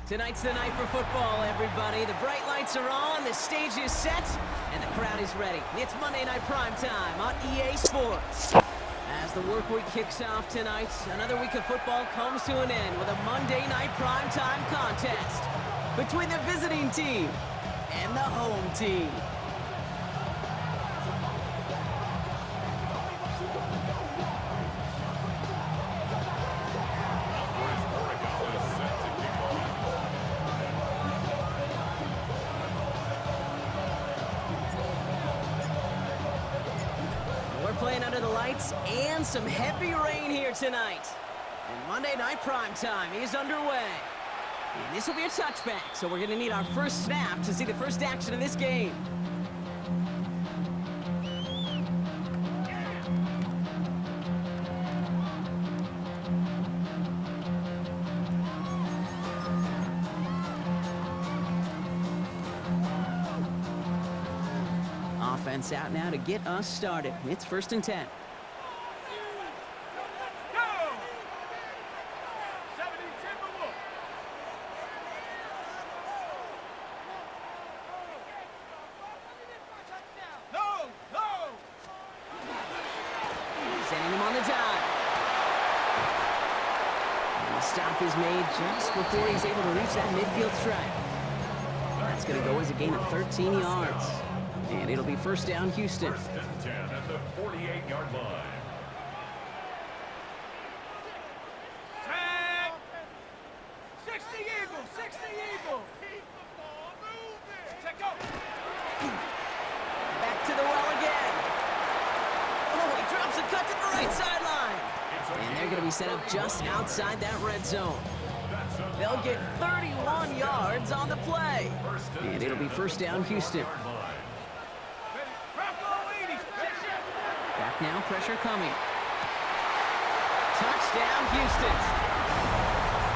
Tonight's the night for football, everybody. The bright lights are on, the stage is set, and the crowd is ready. It's Monday Night Primetime on EA Sports. As the work week kicks off tonight, another week of football comes to an end with a Monday Night Primetime contest between the visiting team and the home team. Playing under the lights and some heavy rain here tonight. And Monday Night Primetime is underway. And this will be a touchback, so we're going to need our first snap to see the first action of this game. Offense out now to get us started. It's 1st and 10. Sending him on the dive. And the stop is made just before he's able to reach that midfield stripe. That's going to go as a gain of 13 yards. And it'll be 1st down, Houston. 1st and 10 at the 48-yard line. Tag! 60 Eagles! 60 Eagles! Keep the ball moving! Check out! Back to the well again. Oh, he drops a cut to the right sideline. And they're going to be set up just outside that red zone. They'll get 31 yards on the play. And it'll be 1st down, Houston. Back now, pressure coming. Touchdown, Houston.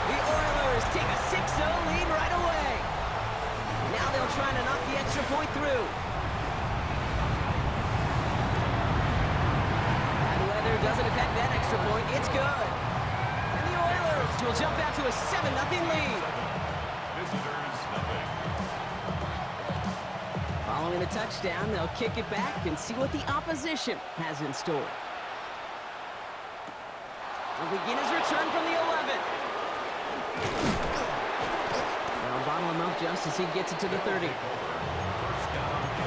The Oilers take a 6-0 lead right away. Now they'll try to knock the extra point through. Bad weather doesn't affect that extra point. It's good. And the Oilers will jump out to a 7-0 lead. Visitors, nothing. Following the touchdown, they'll kick it back and see what the opposition has in store. Will begin his return from the 11. They'll bottle him up just as he gets it to the 30. 1st down and 10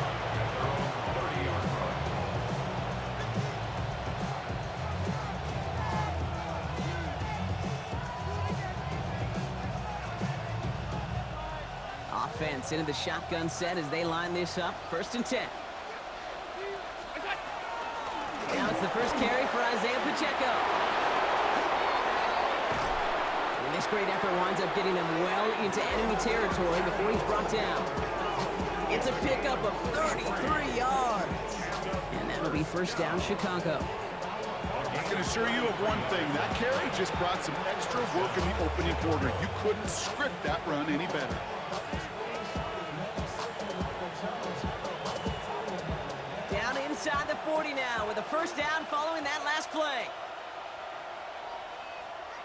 at their own 30-yard line. Offense into the shotgun set as they line this up. 1st and 10. Now it's the first carry for Isaiah Pacheco. And this great effort winds up getting them well into enemy territory before he's brought down. It's a pickup of 33 yards. And that'll be 1st down, Chicago. I can assure you of one thing. That carry just brought some extra work in the opening quarter. You couldn't script that run any better. Down inside the 40 now with a 1st down following that last play.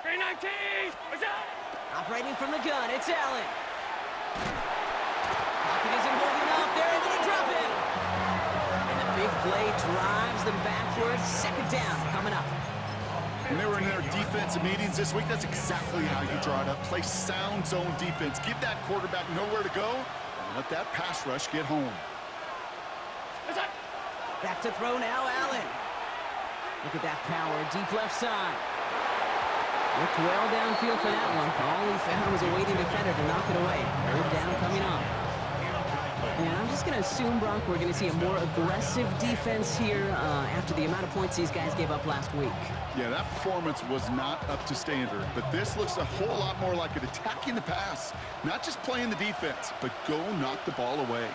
319! What's up? Operating from the gun, it's Allen. Pocket isn't holding up. They're able to drop it. And the big play drives them backwards. 2nd down coming up. When they were in their defensive meetings this week, that's exactly how you draw it up. Play sound zone defense. Give that quarterback nowhere to go, and let that pass rush get home. Back to throw now, Allen. Look at that power, deep left side. Looked well downfield for that one. All he found was a waiting defender to knock it away. 3rd down coming up. And I'm just going to assume, Brock, we're going to see a more aggressive defense here after the amount of points these guys gave up last week. Yeah, that performance was not up to standard, but this looks a whole lot more like it attacking the pass. Not just playing the defense, but go knock the ball away.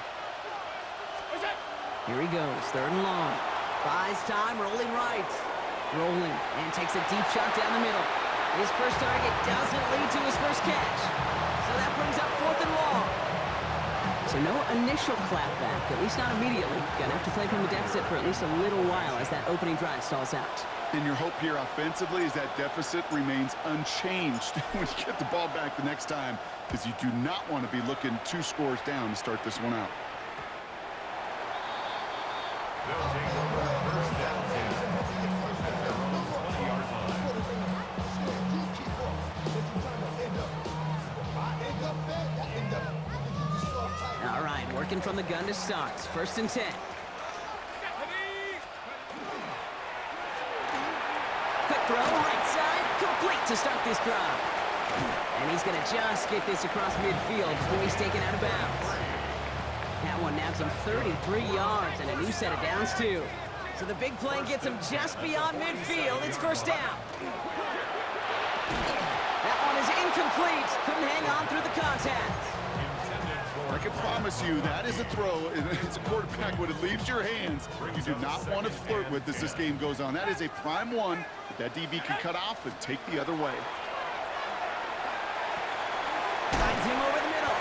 Here he goes, 3rd and long. Buys time, rolling right. Rolling, and takes a deep shot down the middle. His first target doesn't lead to his first catch. So that brings up 4th and long. So no initial clapback, at least not immediately. Gonna have to play from the deficit for at least a little while as that opening drive stalls out. And your hope here offensively is that deficit remains unchanged when you get the ball back the next time, because you do not want to be looking 2 scores down to start this one out. They'll take over first down 20-yard line. All right, working from the gun to start. 1st and 10. Quick throw, right side, complete to start this drive. And he's going to just get this across midfield before he's taken out of bounds. That one nabs him 33 yards and a new set of downs, too. So the big play gets him just beyond midfield. It's 1st down. That one is incomplete. Couldn't hang on through the contact. I can promise you that is a throw, and it's a quarterback when it leaves your hands. You do not want to flirt with as this game goes on. That is a prime one that DB can cut off and take the other way. Finds him over the middle.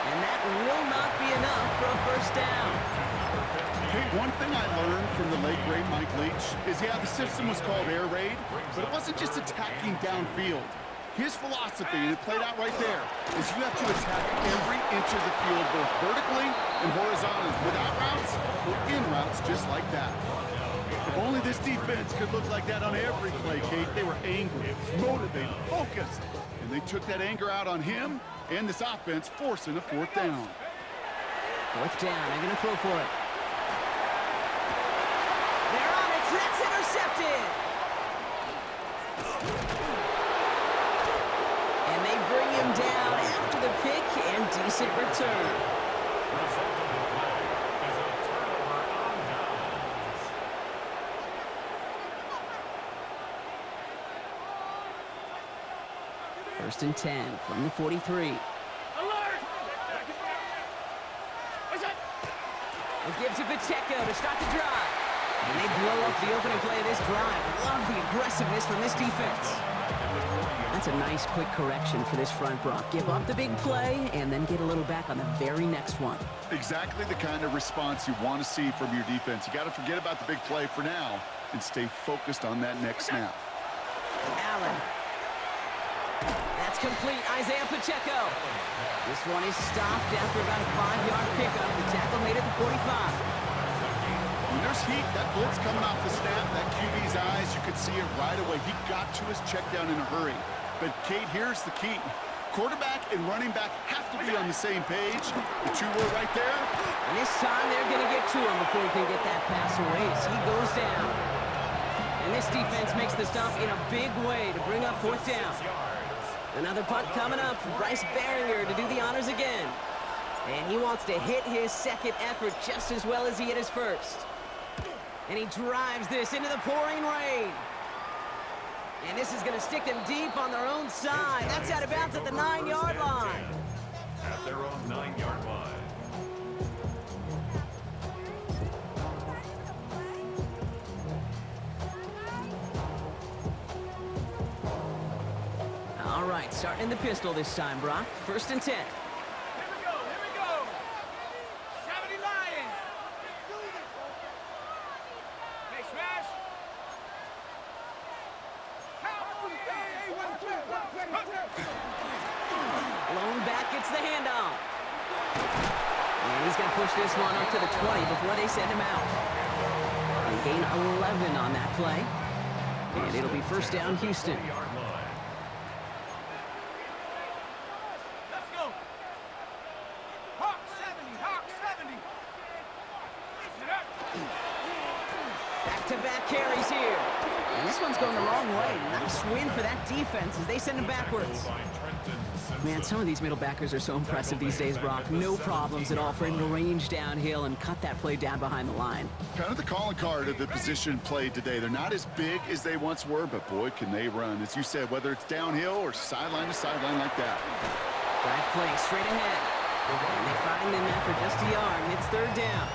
And that will not be enough for a 1st down. Hey, one thing I learned from the late, great Mike Leach is, yeah, the system was called air raid, but it wasn't just attacking downfield. His philosophy, and it played out right there, is you have to attack every inch of the field, both vertically and horizontally, without routes or in routes, just like that. If only this defense could look like that on every play, Kate. They were angry, motivated, focused, and they took that anger out on him and this offense, forcing a 4th down. 4th down, I'm going to throw for it. They're on it, that's intercepted! And they bring him down after the pick and decent return. Result of the play is a turnover on downs. 1st and 10 from the 43. Alert! It gives it Pacheco to start the drive. And they blow up the opening play of this drive. Love the aggressiveness from this defense. That's a nice quick correction for this front, Brock. Give up the big play and then get a little back on the very next one. Exactly the kind of response you want to see from your defense. You got to forget about the big play for now and stay focused on that next snap. Allen. That's complete. Isaiah Pacheco. This one is stopped after about a 5-yard pickup. The tackle made it to 45. When there's heat, that blitz coming off the snap, that QB's eyes, you could see it right away. He got to his check down in a hurry. But, Kate, here's the key. Quarterback and running back have to be on the same page. The 2 were right there. And this time they're going to get to him before he can get that pass away as he goes down. And this defense makes the stop in a big way to bring up 4th down. Another punt coming up for Bryce Barringer to do the honors again. And he wants to hit his 2nd effort just as well as he hit his 1st. And he drives this into the pouring rain. And this is going to stick them deep on their own side. That's out of bounds at the 9-yard line. At their own 9-yard line. All right, starting in the pistol this time, Brock. 1st and 10. Here we go! 70 Lion! Hey, smash! Blown back gets the handoff. And he's going to push this one up to the 20 before they send him out. And gain 11 on that play. And it'll be 1st down, Houston. Let's go! Hawk 70! Hawk 70! Back-to-back carries here. And this one's going the wrong way. Nice win for that defense as they send him backwards. Man, some of these middle backers are so impressive these days, Brock. No problems at all for him to range downhill and cut that play down behind the line. Kind of the calling card of the position played today. They're not as big as they once were, but boy, can they run. As you said, whether it's downhill or sideline to sideline like that. Drive play straight ahead. And they find him after just a yard, and it's 3rd down.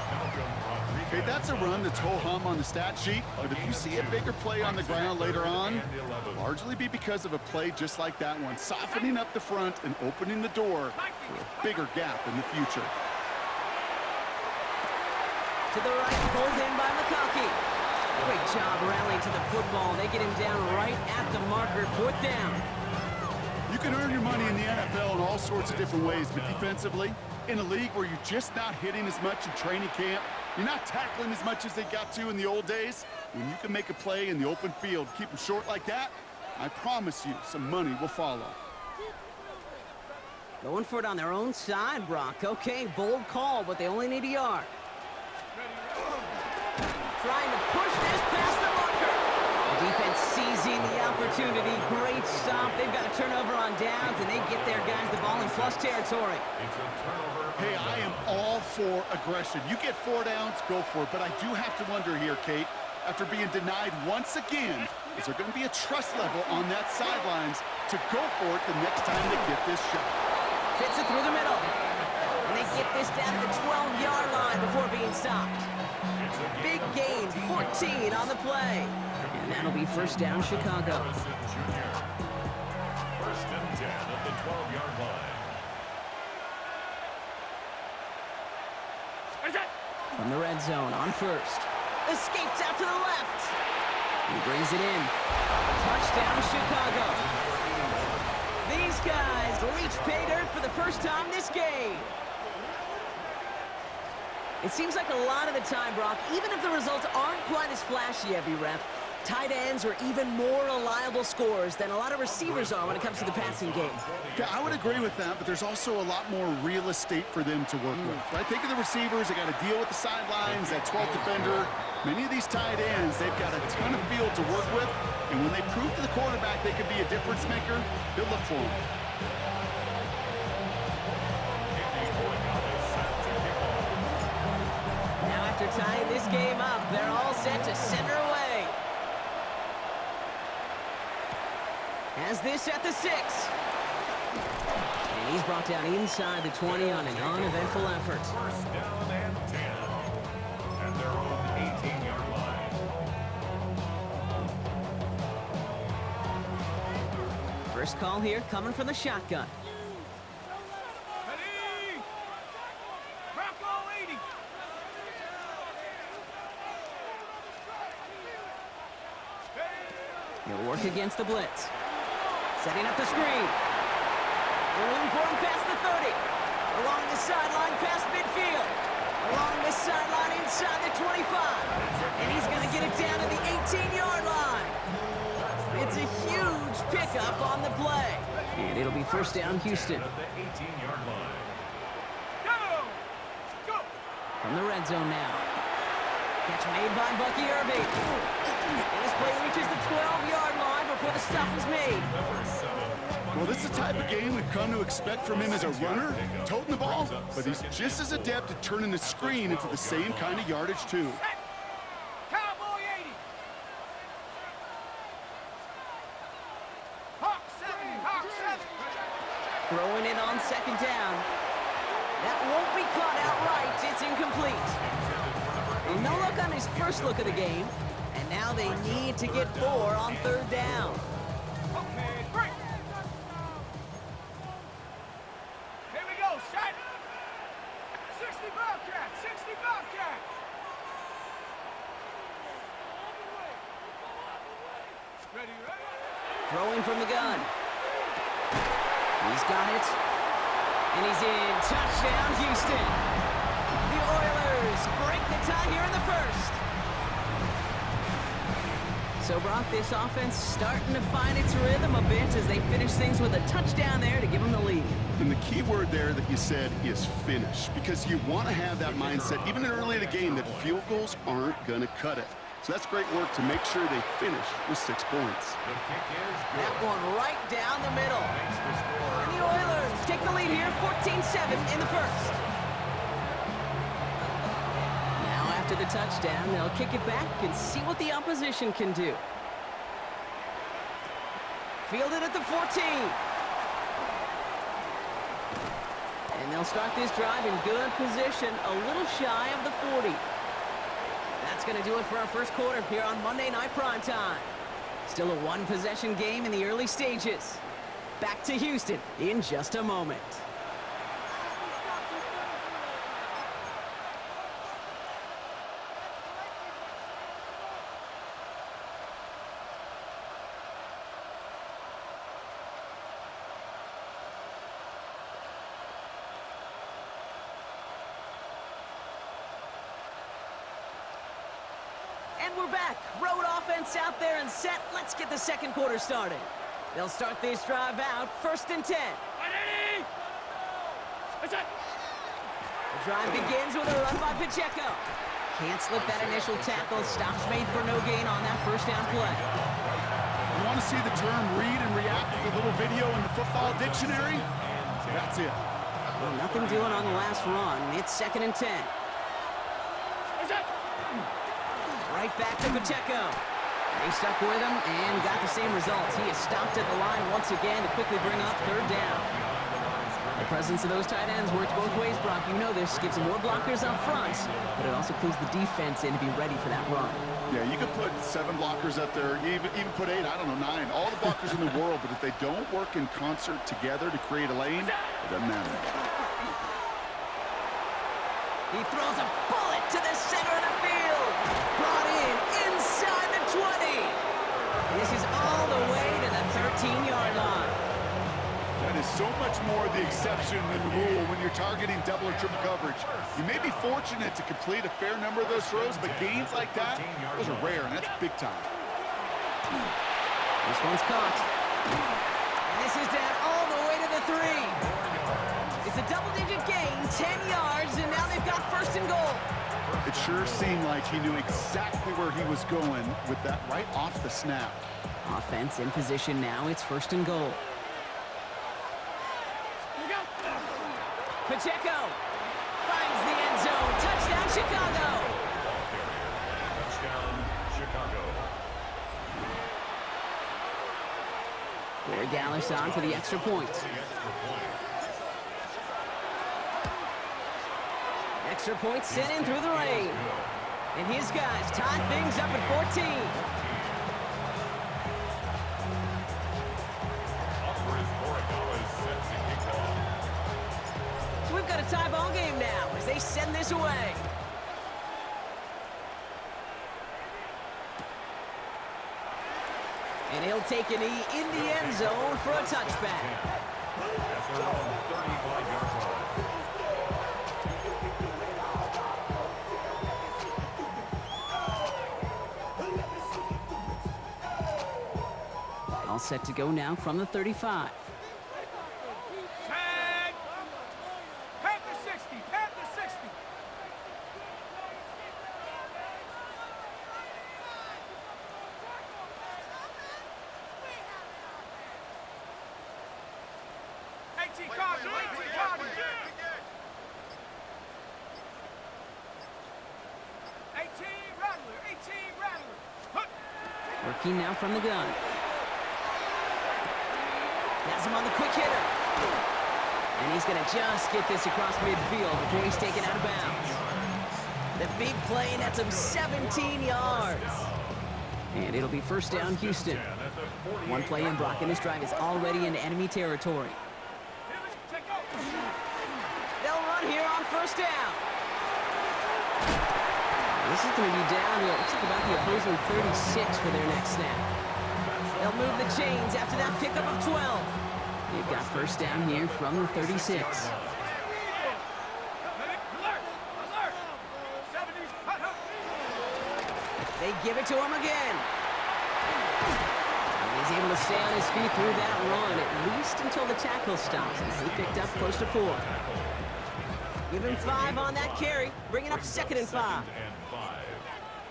Okay, that's a run that's ho-hum on the stat sheet, but if you see a bigger play on the ground later on, it'll largely be because of a play just like that one, softening up the front and opening the door for a bigger gap in the future. To the right, pulled in by McConkey. Great job rallying to the football. They get him down right at the marker, 4th down. You can earn your money in the NFL in all sorts of different ways, but defensively, in a league where you're just not hitting as much in training camp, you're not tackling as much as they got to in the old days, when you can make a play in the open field, keep them short like that, I promise you some money will follow. Going for it on their own side, Brock. Okay, bold call, but they only need a yard. Trying to push this past the marker. The defense seizing the opportunity. Great stop. They've got a turnover on downs, and they get their guys the ball in plus territory. It's a turnover. Hey, I am all for aggression. You get 4 downs, go for it. But I do have to wonder here, Kate, after being denied once again, is there going to be a trust level on that sidelines to go for it the next time they get this shot? Fits it through the middle. And they get this down to the 12-yard line before being stopped. Big gain, 14 on the play. And that'll be 1st down, Chicago. Harrison Jr. 1st and 10 at the 12-yard line. From the red zone on 1st. Escapes out to the left. He brings it in. Touchdown, Chicago. These guys reach pay dirt for the first time this game. It seems like a lot of the time, Brock, even if the results aren't quite as flashy every rep, tight ends are even more reliable scorers than a lot of receivers are when it comes to the passing game. Yeah, I would agree with that, but there's also a lot more real estate for them to work with. Right? Think of the receivers. They got to deal with the sidelines, that 12th defender. Many of these tight ends, they've got a ton of field to work with, and when they prove to the quarterback they could be a difference maker, they'll look for him. Now after tying this game up, they're all set to center away. Has this at the 6. And he's brought down inside the 20 on an uneventful effort. 1st down and 10 at their own 18-yard line. First call here coming from the shotgun. Ready? Bronco 80. He'll work against the blitz. Setting up the screen. Room for him past the 30. Along the sideline past midfield. Along the sideline inside the 25. And he's going to get it down to the 18-yard line. It's a huge pickup on the play. And it'll be 1st down, Houston. At the 18-yard line. Go! From the red zone now. Catch made by Bucky Irving. And this play reaches the 12-yard line before the stop is made. Well, this is the type of game we've come to expect from him as a runner, toting the ball, but he's just as adept at turning the screen into the same kind of yardage, too. Cowboy 80. Hawk 70. Hawk 70. Throwing it on 2nd down. That won't be caught outright. It's incomplete. Well, no look on his first look of the game. And now they need to get 4 on 3rd down. Okay, break. Here we go, set. 60 Bobcat, 60 Bobcat. Ready, ready. Throwing from the gun. He's got it. And he's in. Touchdown, Houston. The Oilers break the tie here in the 1st. So, Brock, this offense starting to find its rhythm a bit as they finish things with a touchdown there to give them the lead. And the key word there that you said is finish, because you want to have that mindset, even early in the game, that field goals aren't going to cut it. So that's great work to make sure they finish with 6 points. The kick is good. That one right down the middle. Makes the score. And the Oilers take the lead here, 14-7 in the 1st. Now after the touchdown, they'll kick it back and see what the opposition can do. Fielded at the 14. And they'll start this drive in good position, a little shy of the 40. That's going to do it for our first quarter here on Monday Night Primetime. Still a 1-possession game in the early stages. Back to Houston in just a moment. we're back. Road offense out there and set. Let's get the second quarter started. They'll start this drive out, 1st and 10. The drive begins with a run by Pacheco. Can't slip that initial tackle. Stops made for no gain on that first down play. You want to see the term read and react to the little video in the football dictionary? That's it. Well, nothing doing on the last run. It's 2nd and 10. Right back to Pacheco. They stuck with him and got the same results. He is stopped at the line once again to quickly bring up 3rd down. The presence of those tight ends works both ways, Brock. You know this. Gives them more blockers up front, but it also clues the defense in to be ready for that run. Yeah, you could put 7 blockers up there, even put 8, I don't know, 9. All the blockers in the world, but if they don't work in concert together to create a lane, it doesn't matter. He throws a bullet to the center of the field. Brought in inside the 20. And this is all the way to the 13-yard line. That is so much more the exception than the rule when you're targeting double or triple coverage. You may be fortunate to complete a fair number of those throws, but gains like that, those are rare, and that's big time. This one's caught. And this is down all the way to the 3. It's a double-digit gain, 10 yards, and now they've got 1st and goal. It sure seemed like he knew exactly where he was going with that right off the snap. Offense in position now. It's 1st and goal. Pacheco finds the end zone. Touchdown, Chicago. Touchdown, Chicago. Corey Gallis on for the extra point. Extra point sent in through the rain. And his guys tie things up at 14. So we've got a tie ball game now as they send this away. And he'll take a knee in the end zone for a touchback. That's around 35-yard line. All set to go now from the 35. Tag! Panther 60! Panther 60! Working now from the gun. Has him on the quick hitter. And he's going to just get this across midfield before he's taken out of bounds. The big play nets him 17 yards. And it'll be 1st down, Houston. One play in, Brock, and this drive is already into enemy territory. They'll run here on 1st down. This is going to be down to, it looks like about the opposing 36 for their next snap. They'll move the chains after that pickup of 12. They've got 1st down here from the 36. They give it to him again. And he's able to stay on his feet through that run, at least until the tackle stops. And he picked up close to 4. Give him 5 on that carry, bringing up 2nd and 5.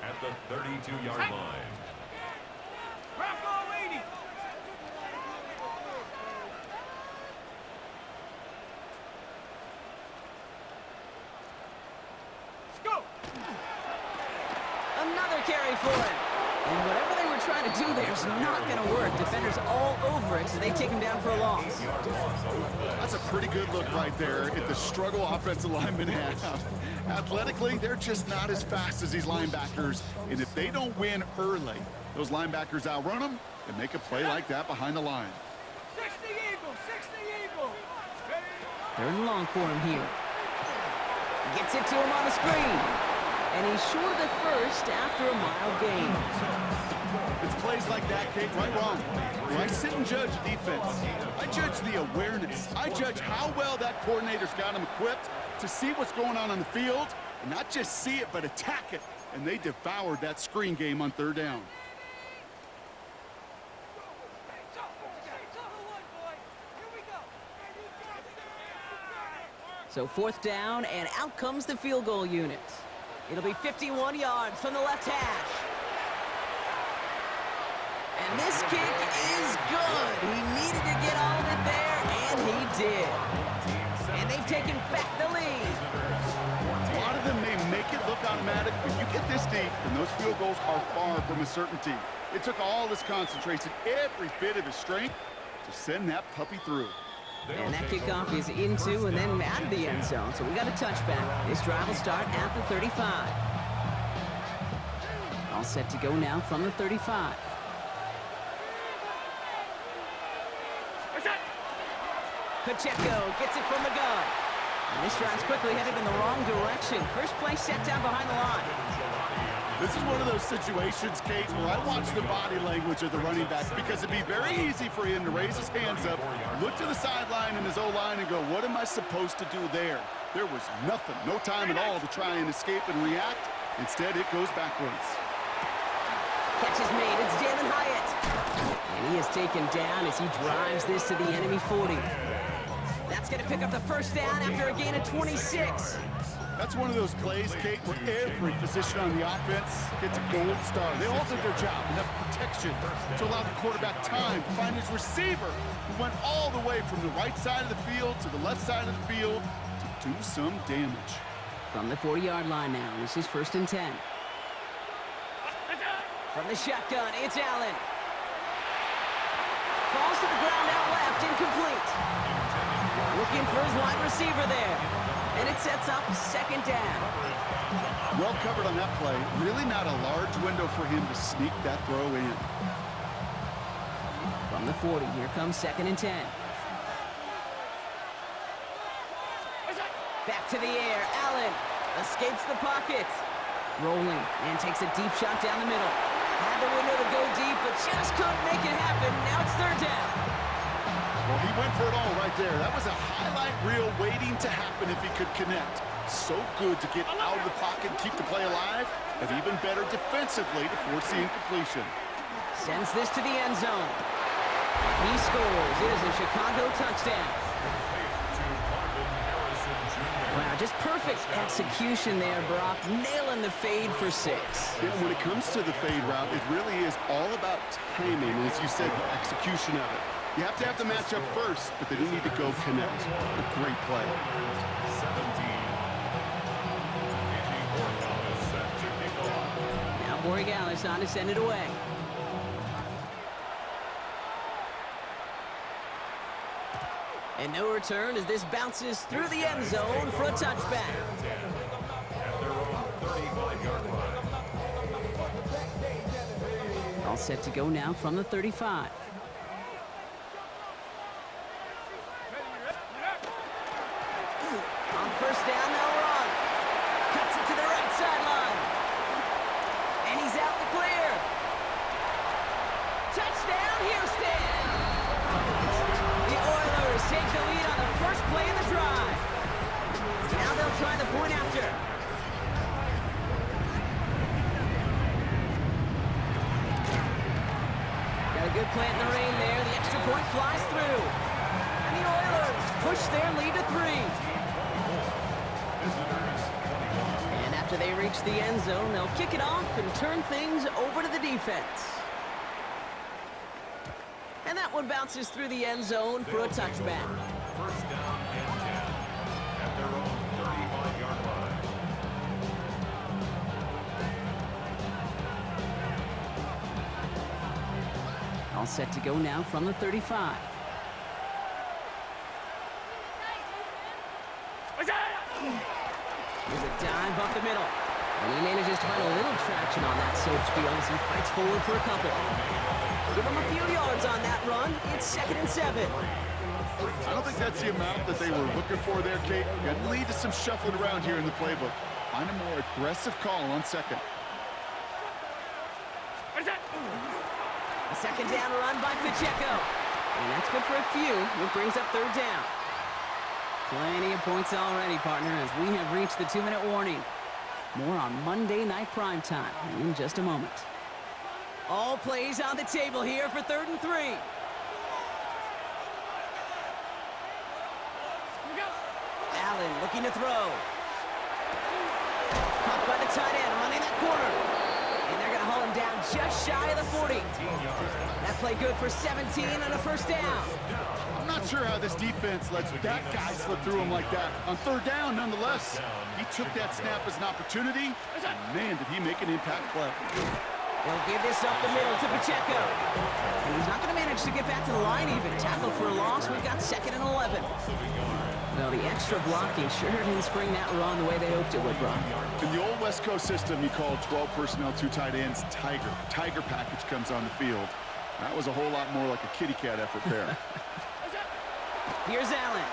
At the 32-yard line. Bronco 80! Go! Another carry for him. And whatever they were trying to do there is not going to work. Defenders all over it, so they take him down for a loss. That's a pretty good look right there at the struggle offensive linemen have. Athletically, they're just not as fast as these linebackers. And if they don't win early, those linebackers outrun them and make a play like that behind the line. 60 Eagle! 60 Eagle! 3rd and long for him here. Gets it to him on the screen. And he's short of the 1st after a mild gain. It's plays like that, Kate, right wrong. When I sit and judge defense, I judge the awareness. I judge how well that coordinator's got him equipped to see what's going on the field, and not just see it, but attack it and they devoured that screen game on third down. So fourth down, and out comes the field goal unit. It'll be 51 yards from the left hash. And this kick is good. He needed to get all of it there, and he did. And they've taken back the lead. A lot of them may make it look automatic, but you get this deep, and those field goals are far from a certainty. It took all his concentration, every bit of his strength, to send that puppy through. And that kickoff is into and then out of the end zone. So we got a touchback. This drive will start at the 35. All set to go now from the 35. Pacheco gets it from the gun. And this drive's quickly headed in the wrong direction. First play set down behind the line. This is one of those situations, Kate, where I watch the body language of the running back because it'd be very easy for him to raise his hands up, look to the sideline in his O-line and go, what am I supposed to do there? There was nothing, no time at all to try and escape and react. Instead, it goes backwards. Catch is made. It's Jalen Hyatt. And he is taken down as he drives this to the enemy 40. That's going to pick up the first down after a gain of 26. That's one of those plays, Kate, where every position on the offense gets a gold star. They all did their job, enough protection to allow the quarterback time to find his receiver, who went all the way from the right side of the field to the left side of the field to do some damage. From the 40-yard line now, this is 1st and 10. From the shotgun, it's Allen. Falls to the ground out left, incomplete. Looking for his wide receiver there. And it sets up 2nd down. Well covered on that play. Really not a large window for him to sneak that throw in. From the 40, here comes 2nd and 10. Back to the air, Allen escapes the pocket. Rolling and takes a deep shot down the middle. Had the window to go deep, but just couldn't make it happen. Now it's 3rd down. Well, he went for it all right there. That was a highlight reel waiting to happen if he could connect. So good to get out of the pocket and keep the play alive, and even better defensively to force the incompletion. Sends this to the end zone. He scores. It is a Chicago touchdown. Wow, just perfect execution there, Brock. Nailing the fade for 6. Yeah, when it comes to the fade route, it really is all about timing, and as you said, the execution of it. You have to have the matchup first, but then you need to go connect. A great play. 17. Now Borregales on to send it away. And no return as this bounces through the end zone for a touchback. At their own 35-yard line. All set to go now from the 35. On 1st down, they'll run. Cuts it to the right sideline. And he's out the clear. Touchdown, Houston! The Oilers take the lead on the first play of the drive. Now they'll try the point after. Got a good plant in the rain there. The extra point flies through. And the Oilers push their lead to 3. And after they reach the end zone, they'll kick it off and turn things over to the defense. And that one bounces through the end zone for a touchback. 1st down and 10 at their own 35-yard line. All set to go now from the 35. There's a dive up the middle. And he manages to find a little traction on that soap's field as he fights forward for a couple. Give him a few yards on that run. It's 2nd and 7. I don't think that's the amount that they were looking for there, Kate. Got to lead to some shuffling around here in the playbook. Find a more aggressive call on 2nd. A 2nd down run by Pacheco. And that's good for a few. It brings up 3rd down. Plenty of points already, partner, as we have reached the 2-minute warning. More on Monday Night Primetime in just a moment. All plays on the table here for 3rd and 3. Allen looking to throw. Caught by the tight end, running that corner. And they're going to haul him down just shy of the 40. That play good for 17 and a first down. I'm not sure how this defense lets that guy slip through him like that. On 3rd down, nonetheless, he took that snap as an opportunity, and man, did he make an impact play. They'll give this up the middle to Pacheco. And he's not going to manage to get back to the line even. Tackle for a loss. We've got 2nd and 11. Well, the extra blocking sure didn't spring that run the way they hoped it would, Brock. In the old West Coast system, you called 12 personnel, 2 tight ends, Tiger. Tiger package comes on the field. That was a whole lot more like a kitty cat effort there. Here's Allen.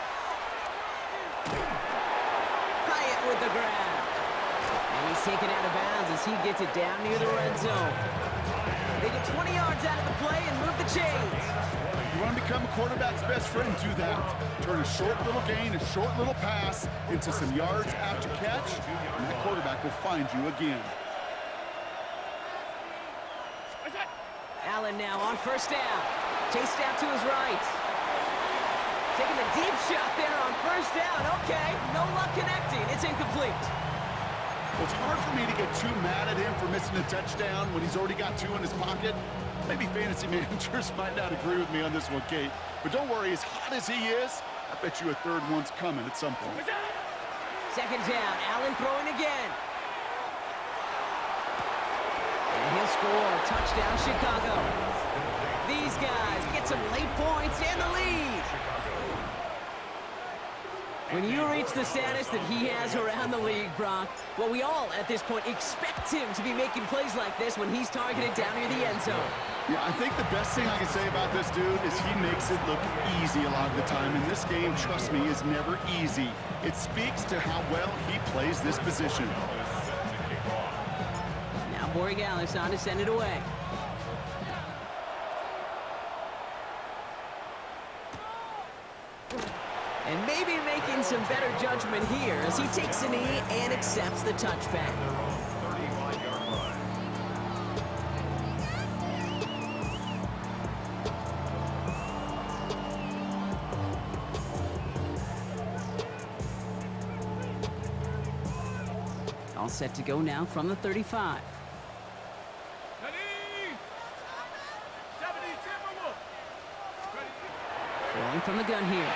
Hyatt with the grab. And he's taken out of bounds as he gets it down near the red zone. They get 20 yards out of the play and move the chains. You want to become a quarterback's best friend, do that. Turn a short little gain, a short little pass into some yards after catch, and that quarterback will find you again. Allen now on 1st down. Chased out to his right. Taking the deep shot there on 1st down. Okay, no luck connecting. It's incomplete. Well, it's hard for me to get too mad at him for missing a touchdown when he's already got 2 in his pocket. Maybe fantasy managers might not agree with me on this one, Kate. But don't worry, as hot as he is, I bet you a 3rd one's coming at some point. 2nd down, Allen throwing again. And he'll score. Touchdown, Chicago. These guys get some late points and the lead. When you reach the status that he has around the league, Brock, well, we all at this point expect him to be making plays like this when he's targeted down near the end zone. Yeah, I think the best thing I can say about this dude is he makes it look easy a lot of the time. And this game, trust me, is never easy. It speaks to how well he plays this position. Now Borregales on to send it away. And maybe making some better judgment here as he takes a knee and accepts the touchback. All set to go now from the 35. Throwing from the gun here.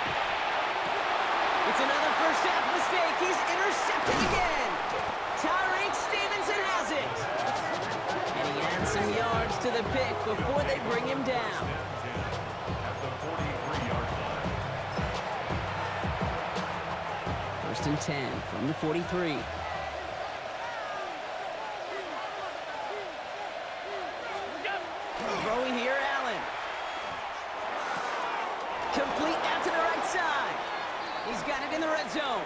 It's another first half mistake. He's intercepted again. Tyreek Stevenson has it. And he adds some yards to the pick before they bring him down. First and 10 from the 43. Throwing here, Allen. Complete out to the right side. He's got it in the red zone.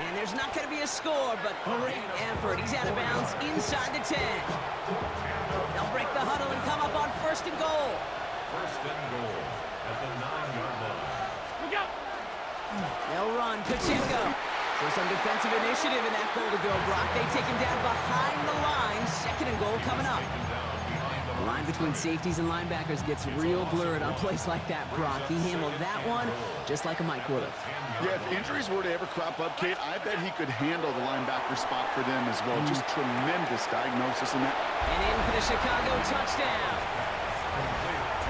And there's not going to be a score, but great effort. He's out of bounds inside the 10. They'll break the huddle and come up on 1st and goal. 1st and goal at the 9-yard line. They'll run. Pacheco. So some defensive initiative in that goal to go, Brock. They take him down behind the line. 2nd and goal coming up. The line between safeties and linebackers gets real blurred on plays like that, Brock. He handled that one just like a Mike would have. Yeah, if injuries were to ever crop up, Kate, I bet he could handle the linebacker spot for them as well. Just tremendous diagnosis in that. And in for the Chicago touchdown.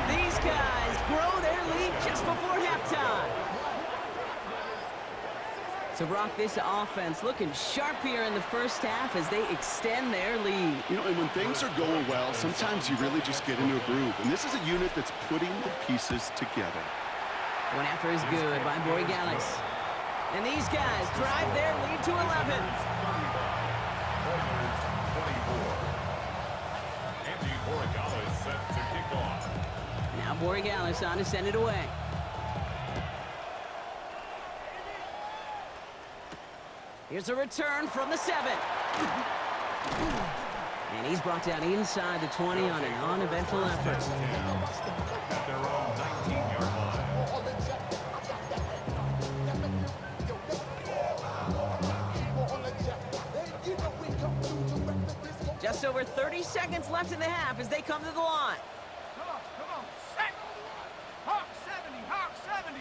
These guys grow their lead just before halftime. So, Brock, this offense looking sharp here in the first half as they extend their lead. You know, and when things are going well, sometimes you really just get into a groove. And this is a unit that's putting the pieces together. One after is good by Borregales. And these guys drive their lead to 11. Andy Borregales set to kick off. Now Borregales on to send it away. Here's a return from the 7. And he's brought down inside the 20 on an uneventful effort. At their own 19-yard line. just over 30 seconds left in the half as they come to the line. Come on, set! Hawk 70, Hawk 70!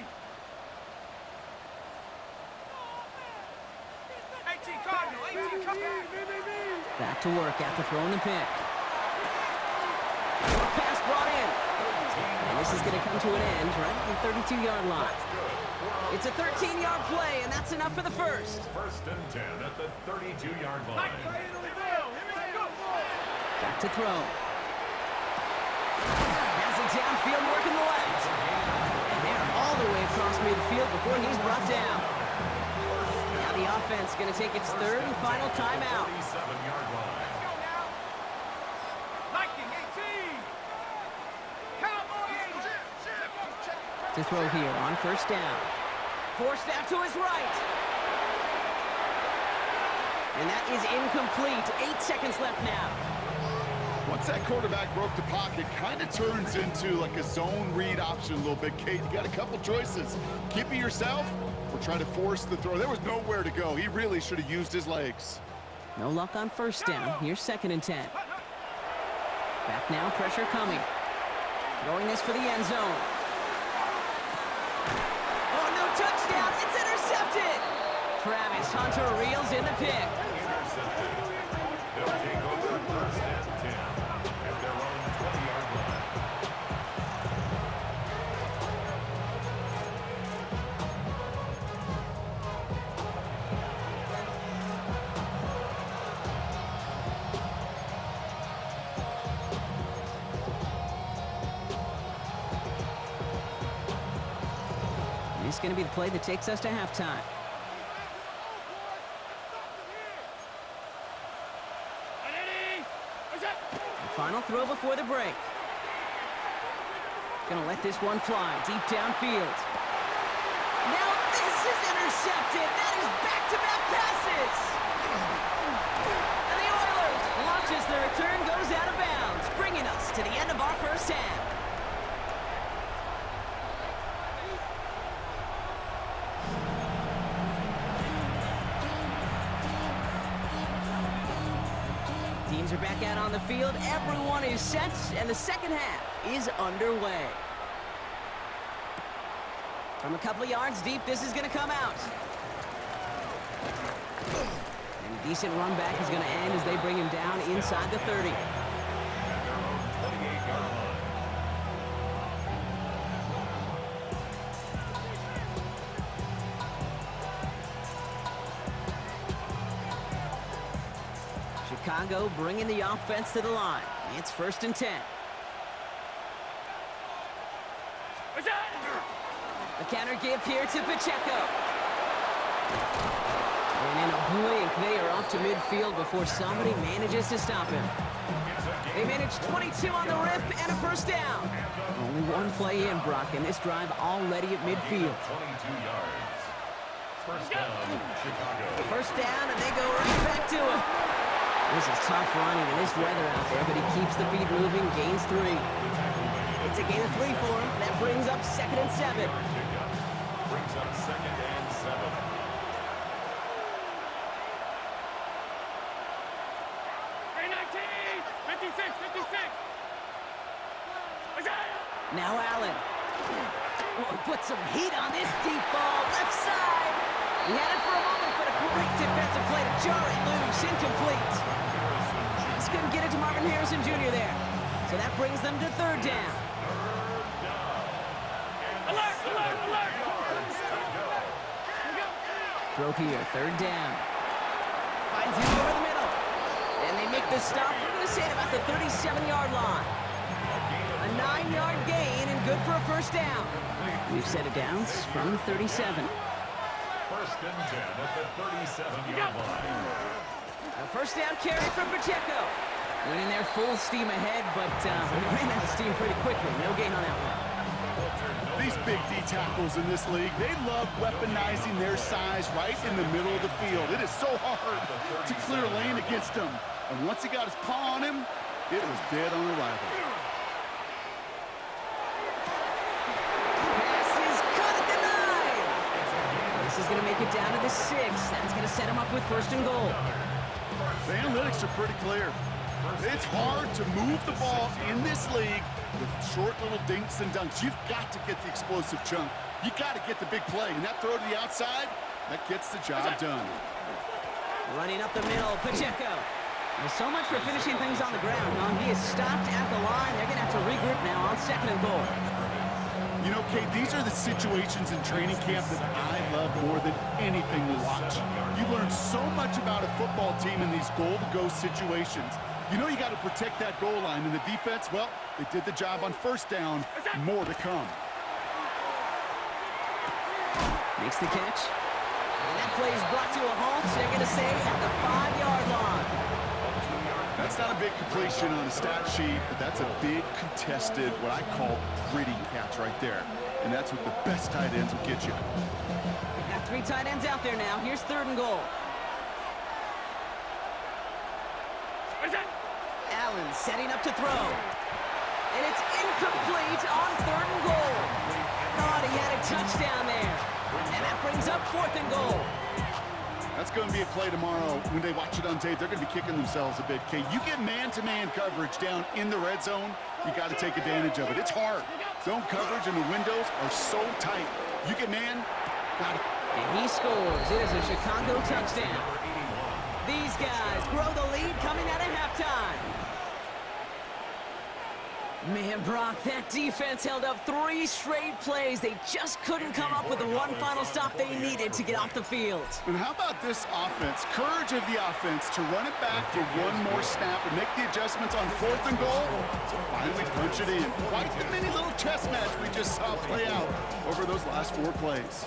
18 Cardinal, 18, come back! Back to work after throwing the pick. Pass brought in. And this is going to come to an end right at the 32-yard line. It's a 13-yard play, and that's enough for the first. First and 10 at the 32-yard line. Back to throw. Has it downfield working the left. And they're all the way across midfield before he's brought down. Now the offense going to take its third and final timeout. 37-yard line. Let's go now! Viking 18! Cowboy 8! To throw here on first down. Forced out to his right. And that is incomplete. 8 seconds left now. Once that quarterback broke the pocket, kind of turns into like a zone read option a little bit. Kate, you got a couple choices. Keep it yourself or try to force the throw. There was nowhere to go. He really should have used his legs. No luck on first down. Here's 2nd and 10. Back now, pressure coming. Throwing this for the end zone. Oh, no touchdown. It's intercepted. Travis Hunter reels in the pick. Intercepted. They'll take over first and 10 at their own 20-yard line. This is going to be the play that takes us to halftime. The final throw before the break. Gonna let this one fly deep downfield. Now this is intercepted. That is back-to-back passes. And the Oilers launches the return, goes out of bounds, bringing us to the end of our first half. Teams are back out on the field. Everyone is set, and the second half is underway. From a couple of yards deep, this is going to come out. And a decent run back is going to end as they bring him down inside the 30. At their own 28-yard line. Chicago bringing the offense to the line. It's 1st and 10. A counter give here to Pacheco. And in a blink, they are off to midfield before somebody manages to stop him. They manage 22 on the rip and a first down. Only one play in, Brock, and this drive already at midfield. 22 yards. First down, Chicago. First down, and they go right back to him. This is tough running in this weather out there, but he keeps the feet moving, gains 3. It's a gain of 3 for him. That brings up 2nd and 7. Brings up 2nd and 7. Now Allen. Oh, put some heat on this deep ball. Left side. He had it for a moment, but a great defensive play to jar it loose. Incomplete. Just couldn't get it to Marvin Harrison Jr. there. So that brings them to 3rd down. Alert, alert, alert! Throw here, 3rd down. Finds him over the middle. And they make the stop. We're going to say it about the 37-yard line. A 9-yard gain and good for a first down. We've set it down from 37. First and 10 at the 37-yard line. A first down carry from Pacheco. Went in there full steam ahead, but he ran out of steam pretty quickly. No gain on that one. These big D tackles in this league, they love weaponizing their size right in the middle of the field. It is so hard to clear lane against them. And once he got his paw on him, it was dead on arrival. Pass is cut at the 9. This is going to make it down to the 6. That's going to set him up with 1st and goal. The analytics are pretty clear. It's hard to move the ball in this league with short little dinks and dunks. You've got to get the explosive chunk. You got to get the big play. And that throw to the outside, that gets the job done. Running up the middle, Pacheco. Well, so much for finishing things on the ground, huh? He is stopped at the line. They're going to have to regroup now on 2nd and goal. You know, Kate, these are the situations in training camp that I love more than anything to watch. You learn so much about a football team in these goal-to-go situations. You know you got to protect that goal line, and the defense, well, they did the job on 1st down. More to come. Makes the catch. And that play is brought to a halt. They're going to say at the 5-yard line. That's not a big completion on the stat sheet, but that's a big contested, what I call gritty catch right there. And that's what the best tight ends will get you. They've got 3 tight ends out there now. Here's 3rd and goal. Allen setting up to throw. And it's incomplete on 3rd and goal. Thought he had a touchdown there. And that brings up 4th and goal. That's going to be a play tomorrow. When they watch it on tape, they're going to be kicking themselves a bit. Kate, you get man-to-man coverage down in the red zone, you got to take advantage of it. It's hard. Zone coverage and the windows are so tight. You get man, got it. And he scores. It is a Chicago touchdown. These guys grow the lead coming out of halftime. Man, Brock, that defense held up 3 straight plays. They just couldn't come up with the one final stop they needed to get off the field. And how about this offense? Courage of the offense to run it back for one more snap and make the adjustments on 4th and goal to finally punch it in. Quite the mini little chess match we just saw play out over those last 4 plays.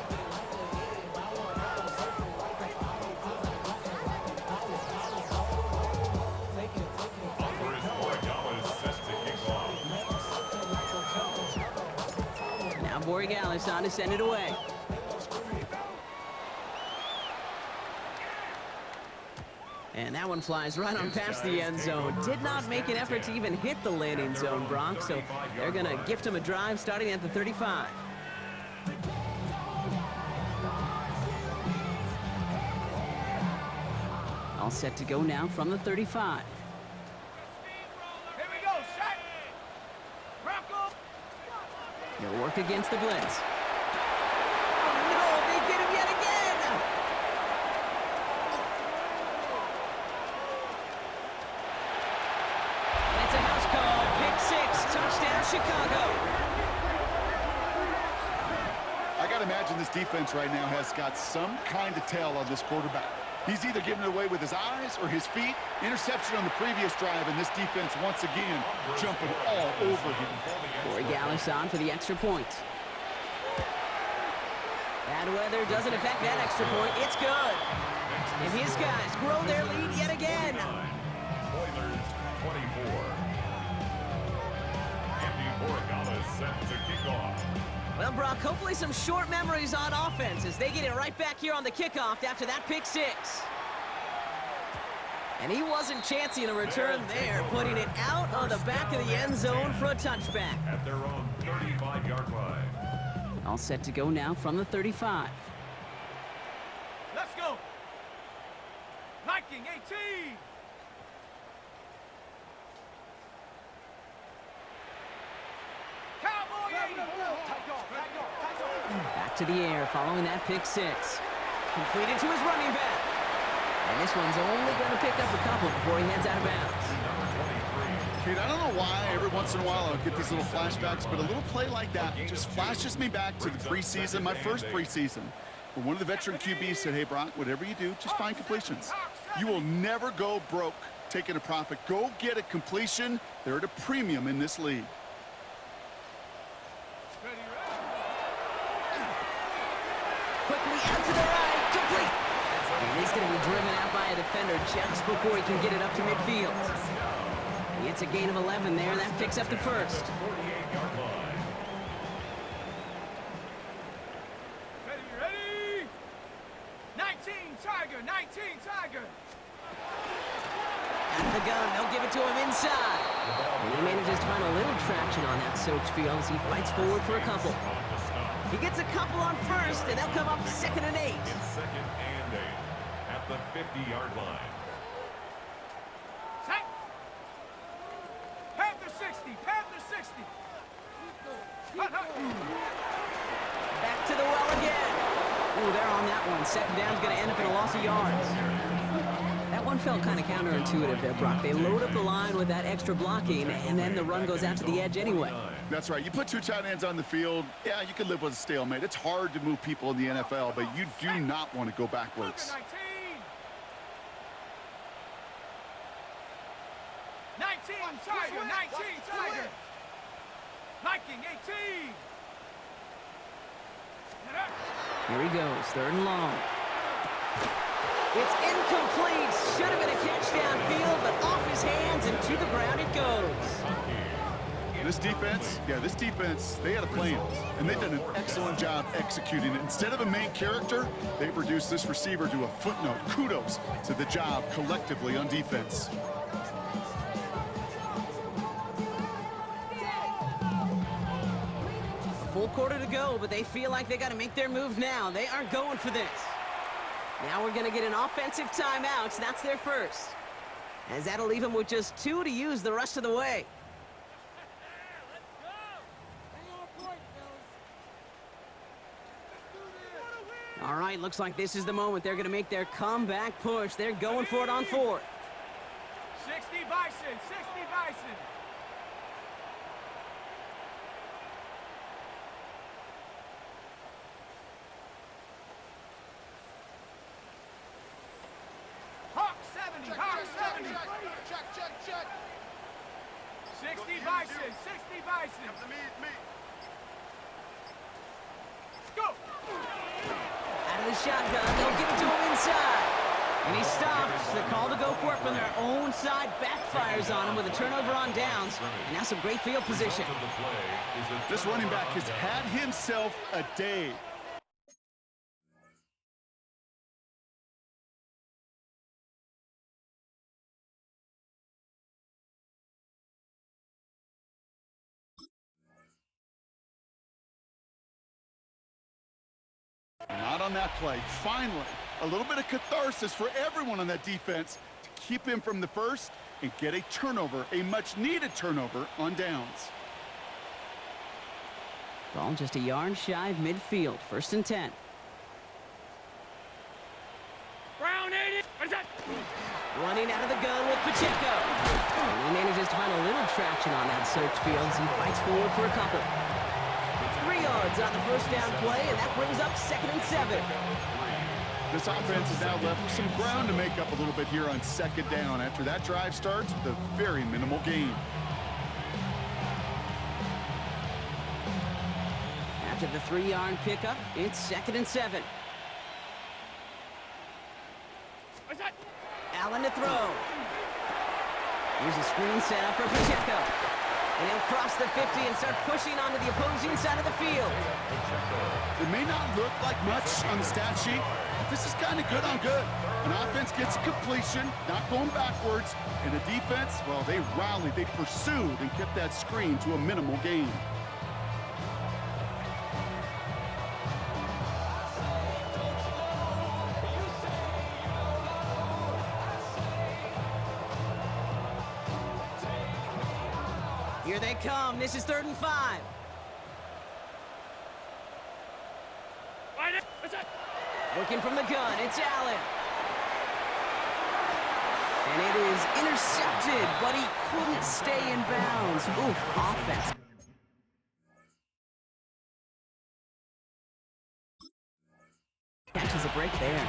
Borregales on to send it away. And that one flies right on past the end zone. Did not make an effort to even hit the landing zone, Brock, so they're going to gift him a drive starting at the 35. All set to go now from the 35. Here we go, set. Bronco. He'll work against the blitz. Oh, no, they get him yet again! And it's a house call. Pick 6, touchdown Chicago. I got to imagine this defense right now has got some kind of tail on this quarterback. He's either giving it away with his eyes or his feet. Interception on the previous drive, and this defense once again jumping all over him. Borregales on for the extra point. Bad weather doesn't affect that extra point. It's good. And his guys grow their lead yet again. Oilers 24. Andy Borregales set to kick off. Well, Brock, hopefully some short memories on offense as they get it right back here on the kickoff after that pick 6. And he wasn't chancing a return there, putting it out on the back of the end zone for a touchback. At their own 35-yard line. All set to go now from the 35. Let's go. Viking 18. Cowboy 80. Back to the air following that pick 6. Completed to his running back. And this one's only going to pick up a couple before he heads out of bounds. Kate, I don't know why every once in a while I'll get these little flashbacks, but a little play like that just flashes me back to the preseason, my first preseason, where one of the veteran QBs said, hey, Brock, whatever you do, just find completions. You will never go broke taking a profit. Go get a completion. They're at a premium in this league. Quickly out to the right, complete. And he's going to be driven out by a defender just before he can get it up to midfield. He gets a gain of 11 there. That picks up the first. 48-yard line. Ready? 19 Tiger, 19 Tiger. Out of the gun, they'll give it to him inside. And he manages to find a little traction on that soaked field as he fights forward for a couple. He gets a couple on first, and they'll come up 2nd and 8. It's 2nd and 8 at the 50-yard line. Set. they're on that one. Second down's going to end up in a loss of yards. That one felt kind of counterintuitive there, Brock. They load up the line with that extra blocking, and then the run goes out to the edge anyway. That's right. You put two tight ends on the field, yeah, you can live with a stalemate. It's hard to move people in the NFL, but you do not want to go backwards. 19, Tiger, 19, Tiger. Viking, 18. Here he goes, third and long. It's incomplete. Should have been a catch downfield, but off his hands and to the ground it goes. This defense, they had a plan, and they've done an excellent job executing it. Instead of a main character, they've reduced this receiver to a footnote. Kudos to the job collectively on defense. Full quarter to go, but they feel like they got to make their move now. They aren't going for this. Now we're going to get an offensive timeout. That's their first. As that'll leave them with just 2 to use the rest of the way. All right, looks like this is the moment. They're going to make their comeback push. They're going for it on 4th. 60 Bison, 60 Bison. Hawk 70, Hawk 70. Check. 60 Bison, 60 Bison. Go. Out of the shotgun, they'll give it to him inside. And he stops. The call to go for it from their own side backfires on him with a turnover on downs. And now some great field position. This running back has had himself a day. Not on that play. Finally, a little bit of catharsis for everyone on that defense to keep him from the first and get a turnover, a much-needed turnover on downs. Ball just a yard shy of midfield. 1st and 10. Brown 80. What is that? Running out of the gun with Pacheco. And he manages to find a little traction on that search field as he fights forward for a couple. 3 yards on the first down play, and that brings up 2nd and 7. This offense is now left with some ground to make up a little bit here on 2nd down after that drive starts with a very minimal gain. After the 3-yard pickup, it's 2nd and 7. What's that? Allen to throw. Here's a screen set up for Pacheco. And he'll cross the 50 and start pushing onto the opposing side of the field. It may not look like much on the stat sheet, but this is kind of good on good. An offense gets a completion, not going backwards, and the defense, well, they rallied, they pursued, and kept that screen to a minimal gain. Here they come. This is 3rd and 5. What's that? Working from the gun, it's Allen. And it is intercepted, but he couldn't stay in bounds. Ooh, offense. Catches a break there.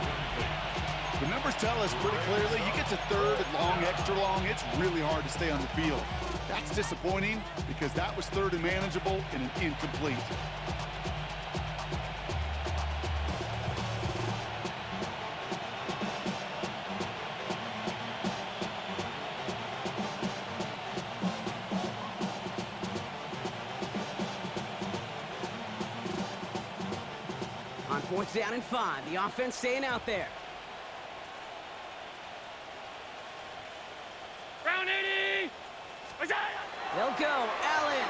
The numbers tell us pretty clearly, you get to 3rd and long, extra long, it's really hard to stay on the field. That's disappointing because that was 3rd and manageable and an incomplete. On 4th down and 5, the offense staying out there. Brown 80. What's that? They'll go. Allen.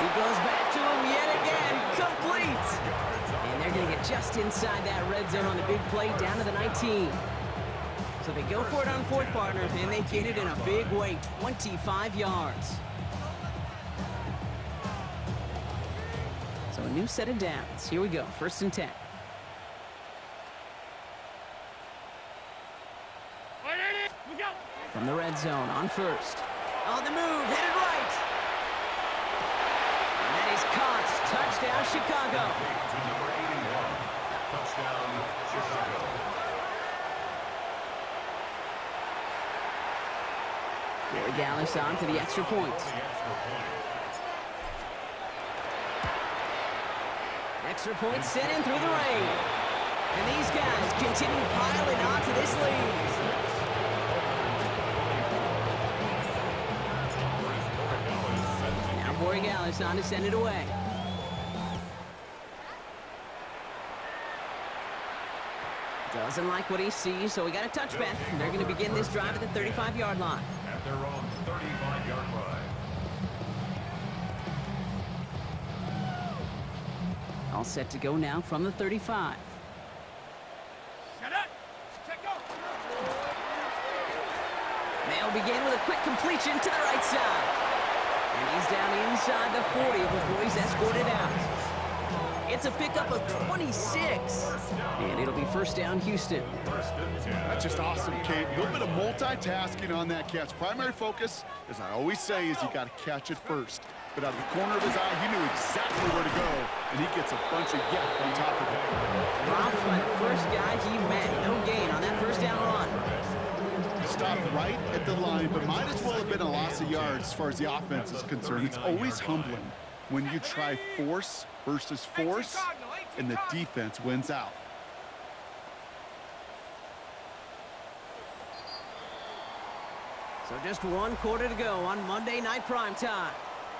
He goes back to him yet again. Complete. And they're going to get just inside that red zone on the big play down to the 19. So they go for it on 4th, partner, and they get it in a big way, 25 yards. So new set of downs. Here we go, 1st and 10. From the red zone on 1st. On the move, headed right. And that is caught. Touchdown, Chicago. To number 81. Touchdown, Chicago. Gary Gallis on for the extra point. Extra point sent in through the rain. And these guys continue piling on to this lead. Now Borregales on to send it away. Doesn't like what he sees, so he got a touchback. They're going to begin this drive at the 35-yard line. At their own 35-yard line. All set to go now from the 35. Shut up. Check go. They'll begin with a quick completion to the right side. And he's down inside the 40 before he's escorted out. It's a pickup of 26. And it'll be 1st down, Houston. That's just awesome, Kate. A little bit of multitasking on that catch. Primary focus, as I always say, is you got to catch it first. But out of the corner of his eye, he knew exactly where to go, and he gets a bunch of yak on top of it. Dropped by the first guy he met. No gain on that 1st down run. Stopped right at the line, but might as well have been a loss of yards as far as the offense is concerned. It's always humbling when you try force versus force, and the defense wins out. So just 1 quarter to go on Monday Night Primetime.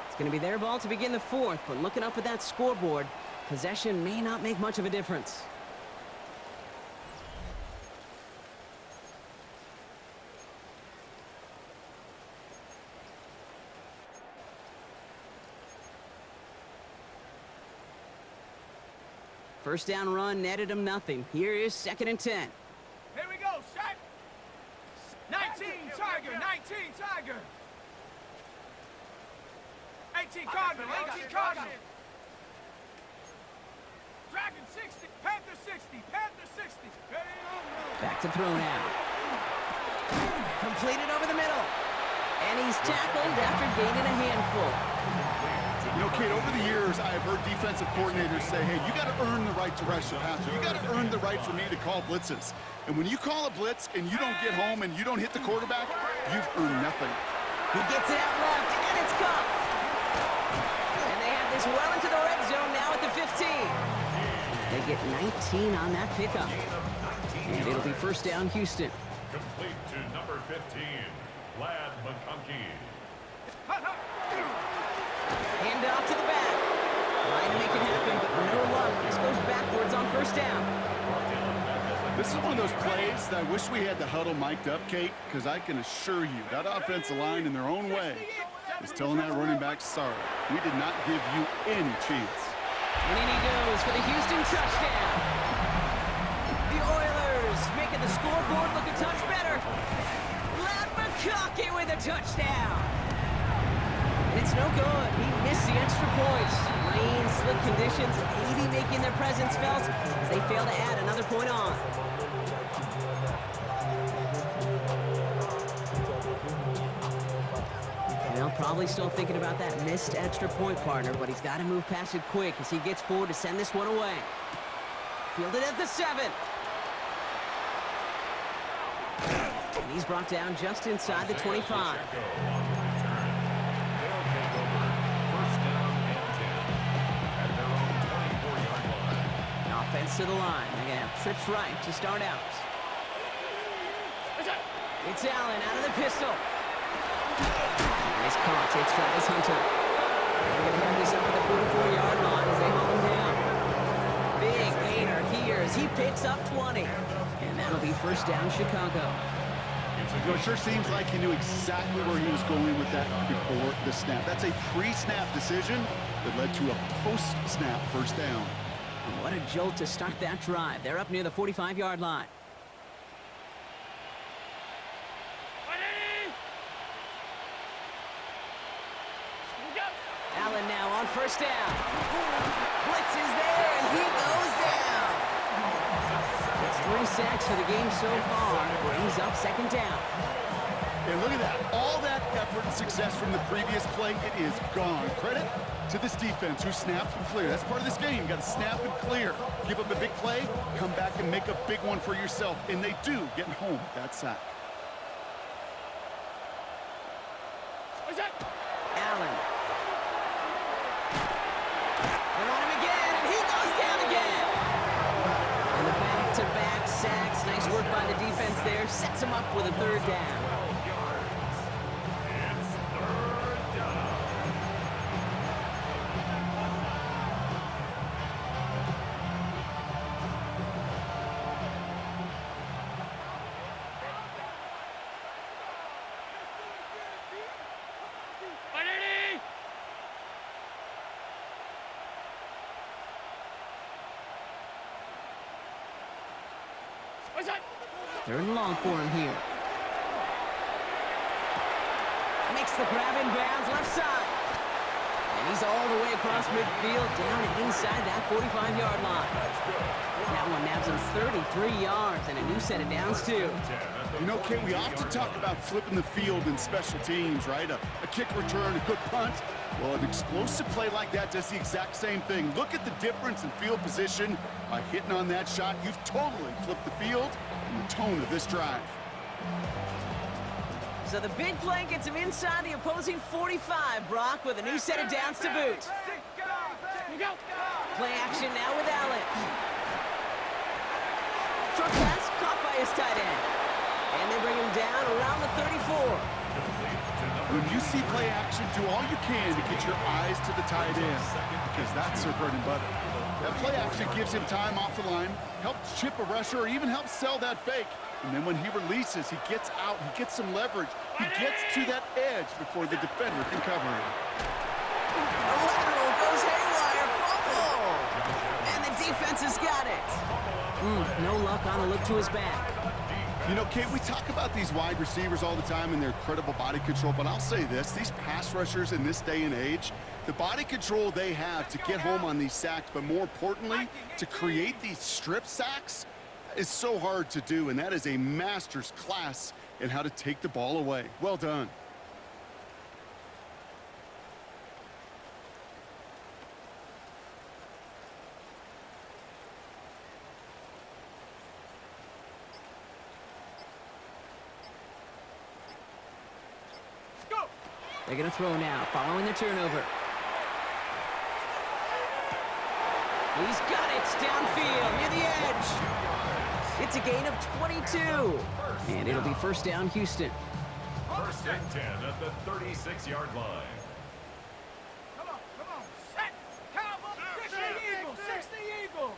It's going to be their ball to begin the 4th, but looking up at that scoreboard, possession may not make much of a difference. First down run netted him nothing. Here is 2nd and 10. Here we go, shot. 19 Tiger, 19 Tiger. 18 Cardinal, 18 Cardinal. Dragon 60, Panther 60, Panther 60. Back to throw now. Completed over the middle. And he's tackled after gaining a handful. You know, Kate, over the years, I have heard defensive coordinators say, hey, you got to earn the right to rush the passer. You got to earn the right for me to call blitzes. And when you call a blitz and you don't get home and you don't hit the quarterback, you've earned nothing. He gets it out left, and it's caught. And they have this well into the red zone now at the 15. They get 19 on that pickup. And it'll be 1st down, Houston. Complete to number 15, Lad McConkey. Hand off to the back. Trying to make it happen, but no luck. This goes backwards on 1st down. This is one of those plays that I wish we had the huddle mic'd up, Kate, because I can assure you that offensive line in their own way is telling that running back, sorry, we did not give you any chance. And in he goes for the Houston touchdown. The Oilers making the scoreboard look a touch better. Lad McConkey with a touchdown. And it's no good. He missed the extra points. Rain, slick conditions, maybe making their presence felt as they fail to add another point on. Well, probably still thinking about that missed extra point, partner, but he's got to move past it quick as he gets forward to send this one away. Fielded at the 7. And he's brought down just inside the 25. Offense to the line. They're going to have trips right to start out. It's Allen out of the pistol. Nice caught. It's Travis Hunter. They're going to have this up at the 44-yard line as they haul him down. Big gainer here as he picks up 20. And that'll be 1st down, Chicago. You know, it sure seems like he knew exactly where he was going with that before the snap. That's a pre-snap decision that led to a post-snap 1st down. And what a jolt to start that drive. They're up near the 45-yard line. Allen now on first down. Blitz is there, and he goes down. It's 3 sacks for the game so far. Brings up second down. And look at that. All that effort and success from the previous play, it is gone. Credit to this defense who snapped and cleared. That's part of this game. You got to snap and clear. Give up a big play, come back and make a big one for yourself. And they do, getting home with that sack. Allen. They're on him again, and he goes down again. And the back-to-back sacks. Nice work by the defense there. Sets him up with a third down. Third and long for him here. Makes the grab in bounds left side. And he's all the way across midfield down inside that 45-yard line. That one nabs him 33 yards and a new set of downs too. You know, Kate, we often talk about flipping the field in special teams, right? A kick return, a good punt. Well, an explosive play like that does the exact same thing. Look at the difference in field position. By hitting on that shot, you've totally flipped the field and the tone of this drive. So the big play gets him inside the opposing 45, Brock, with a new set of downs to boot. Play action now with Allen. Short pass caught by his tight end. And they bring him down around the 34. When you see play action, do all you can to get your eyes to the tight end, because that's their bread and butter. That play action gives him time off the line, helps chip a rusher, or even helps sell that fake. And then when he releases, he gets out, he gets some leverage. He gets to that edge before the defender can cover him. The lateral goes haywire, fumble! And the defense has got it. No luck on a look to his back. You know, Kate, we talk about these wide receivers all the time and their incredible body control, but I'll say this, these pass rushers in this day and age, the body control they have to get home on these sacks, but more importantly, to create these strip sacks is so hard to do, and that is a master's class in how to take the ball away. Well done. They're going to throw now, following the turnover. He's got it downfield, near the edge. It's a gain of 22. And it'll be first down, Houston. First and 10 at the 36-yard line. Come on, set! Cowboy, 60 Eagle, 60 Eagle!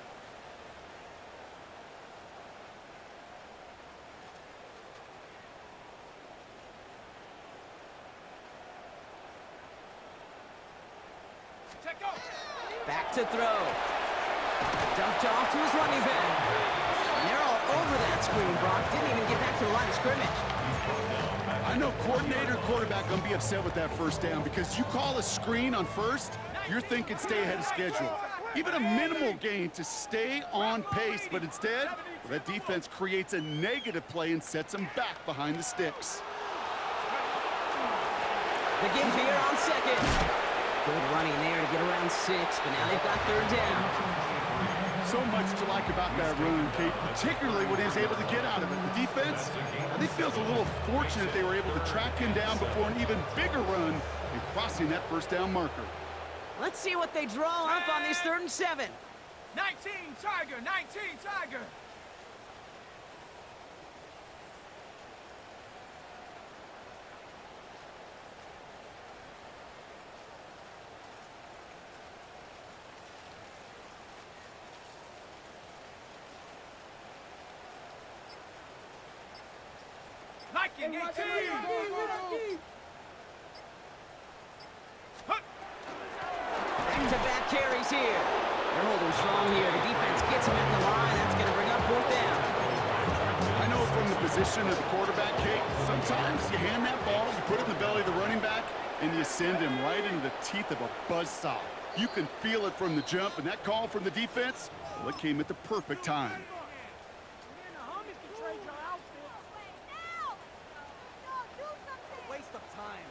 Check go! Back to throw. Dumped off to his running back. And they're all over that screen, Brock. Didn't even get back to the line of scrimmage. I know coordinator, quarterback gonna be upset with that first down because you call a screen on first, you're thinking stay ahead of schedule. Even a minimal gain to stay on pace, but instead, that defense creates a negative play and sets them back behind the sticks. The give here on second. Good running there to get around 6, but now they've got third down. So much to like about that run, Kate, particularly what he was able to get out of it. The defense, I think, feels a little fortunate they were able to track him down before an even bigger run and crossing that first down marker. Let's see what they draw up on these 3rd and 7. 19 Tiger, 19 Tiger! Liking 18! Back-to-back carries here. They're holding strong here. The defense gets him at the line. That's going to bring up 4th down. I know from the position of the quarterback, Kate, sometimes you hand that ball, you put it in the belly of the running back, and you send him right into the teeth of a buzzsaw. You can feel it from the jump, and that call from the defense, well, it came at the perfect time. Waste of time.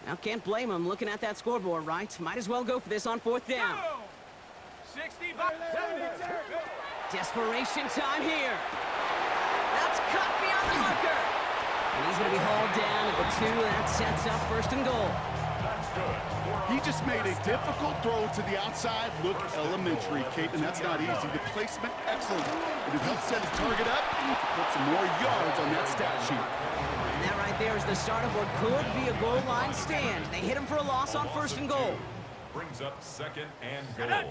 Now, can't blame him looking at that scoreboard, right? Might as well go for this on 4th down. 60 by 70. Desperation time here. That's cut beyond the marker. And he's going to be hauled down at the 2. That sets up 1st and goal. That's good. He just made a difficult throw to the outside look elementary, Kate, and that's not easy. The placement, excellent. And it helps set his target up and to put some more yards on that stat sheet. And that right there is the start of what could be a goal line stand. They hit him for a loss on 1st and goal. Brings up 2nd and goal at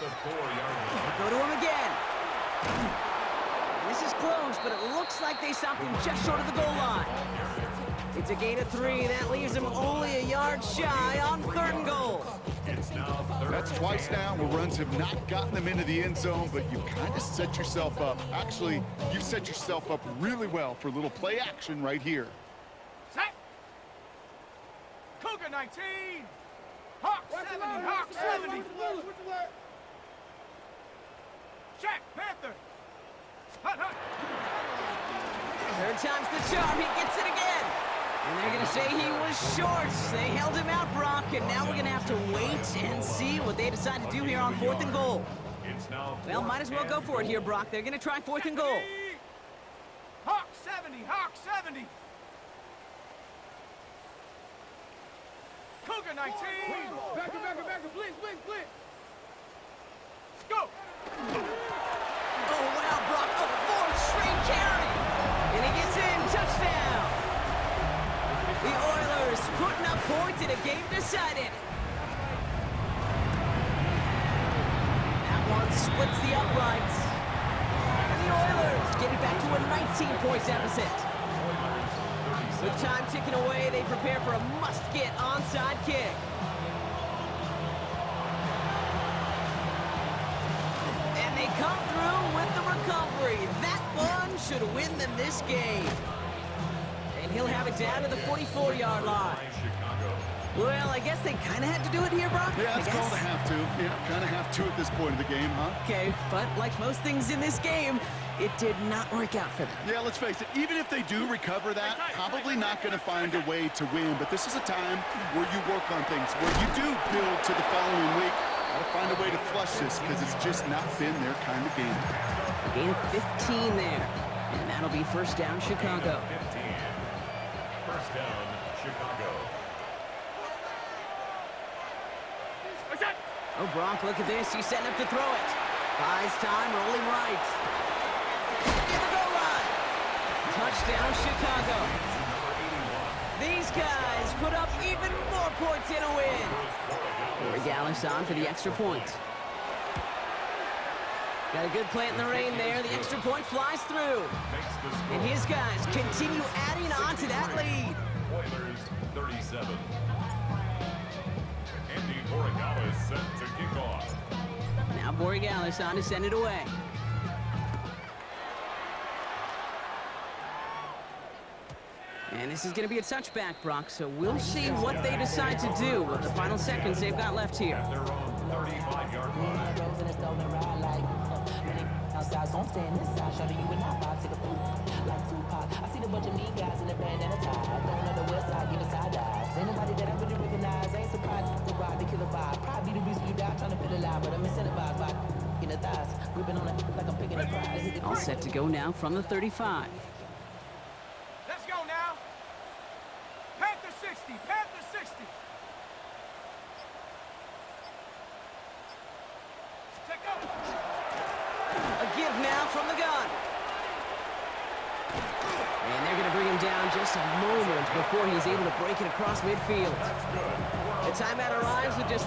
the 4-yard line. Go to him again. This is close, but it looks like they stopped him just short of the goal line. It's a gain of 3. That leaves him only a yard shy on 3rd and goal. It's now 3rd. That's twice now where runs have not gotten them into the end zone, but you've kind of set yourself up. Actually, you've set yourself up really well for a little play action right here. Set. Cougar 19. Hawk 70. Hawk 70. Check. Panther. Hut, hut. 3rd time's the charm. He gets it again. And they're going to say he was short. They held him out, Brock, and now we're going to have to wait and see what they decide to do here on 4th and goal. It's now Well, might as well go for it here, Brock. They're going to try 4th and goal. Hawk 70. Hawk 70. Cougar 19. Back, blitz. Go. Oh, wow, Brock, a 4th straight carry. And he gets in. Touchdown. The Oilers putting up points in a game decided. That one splits the uprights. And the Oilers get it back to a 19-point deficit. With time ticking away, they prepare for a must-get onside kick. And they come through with the recovery. That one should win them this game. And he'll have it down to the 44-yard line. Well, I guess they kind of had to do it here, Brock. Yeah, it's called a have to. Yeah, kind of have to at this point of the game, huh? Okay, but like most things in this game, it did not work out for them. Yeah, let's face it, even if they do recover that, probably not going to find a way to win. But this is a time where you work on things, where you do build to the following week. Got to find a way to flush this because it's just not been their kind of game. A gain of 15 there, and that'll be 1st down, Chicago. 15. 1st down, Chicago. Oh, Brock, look at this. He's setting up to throw it. Buys time, rolling right. In the goal line. Touchdown, Chicago. These guys put up even more points in a win. Regalis on for the extra point. Got a good plant in the rain there. The extra point flies through. And his guys continue adding on to that lead. Oilers 37. Andy Borregales set to kick off. Now Borregales on to send it away. And this is going to be a touchback, Brock, so we'll see what they decide to do with the final seconds they've got left here. Their own 35-yard line. Outside, so I'm staying inside, shutting you and I vibe to the food. Like Tupac, I see the bunch of mean guys in the band and a tie. Going on the west side, giving side eyes. Ain't nobody that I really recognize. Ain't surprised to ride the killer vibe. Probably the reason you die trying to feel alive, but I'm incentivized by in the thighs. Gripping on it like I'm picking a prize. All set to go now from the 35. Let's go now. Panther 60. Panther 60. Check out. A give now from the gun. And they're going to bring him down just a moment before he's able to break it across midfield. The timeout arrives with just